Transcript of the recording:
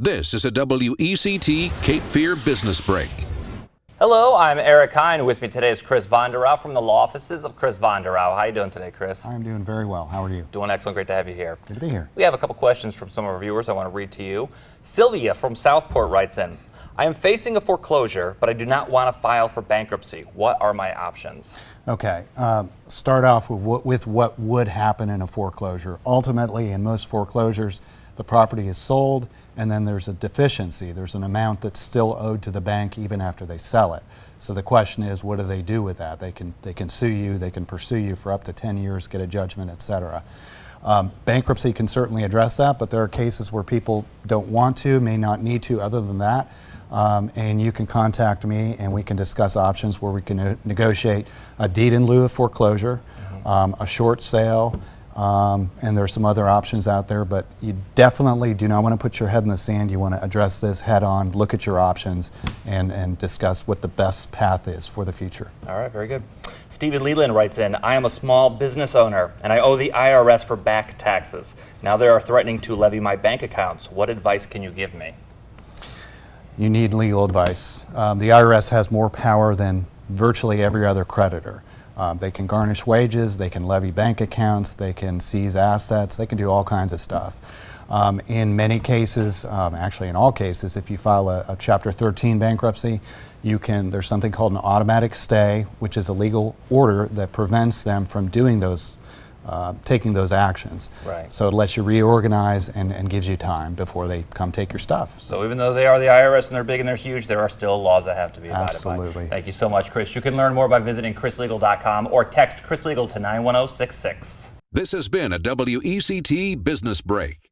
This is a WECT Cape Fear Business Break. Hello, I'm Eric Hine. With me today is Chris Vonderau from the law offices of Chris Vonderau. How are you doing today, Chris? I'm doing very well. How are you? Doing excellent. Great to have you here. Good to be here. We have a couple questions from some of our viewers I want to read to you. Sylvia from Southport writes in, I am facing a foreclosure, but I do not want to file for bankruptcy. What are my options? Okay, start off with what would happen in a foreclosure. Ultimately, in most foreclosures, the property is sold and then there's a deficiency. There's an amount that's still owed to the bank even after they sell it. So the question is, what do they do with that? They can sue you, they can pursue you for up to 10 years, get a judgment, etc. Bankruptcy can certainly address that, but there are cases where people don't want to, may not need to other than that. And you can contact me and we can discuss options where we can negotiate a deed in lieu of foreclosure, a short sale, and there's some other options out there, but you definitely do not want to put your head in the sand. You want to address this head on, look at your options, and discuss what the best path is for the future. All right, very good. Stephen Leland writes in, I am a small business owner and I owe the IRS for back taxes. Now they are threatening to levy my bank accounts. What advice can you give me? You need legal advice. The IRS has more power than virtually every other creditor. They can garnish wages, they can levy bank accounts, they can seize assets, they can do all kinds of stuff. In many cases, actually in all cases, if you file a Chapter 13 bankruptcy, there's something called an automatic stay, which is a legal order that prevents them from doing those taking those actions. Right. So it lets you reorganize and gives you time before they come take your stuff. So even though they are the IRS and they're big and they're huge, there are still laws that have to be abided by. Absolutely. Thank you so much, Chris. You can learn more by visiting chrislegal.com or text chrislegal to 91066. This has been a WECT Business Break.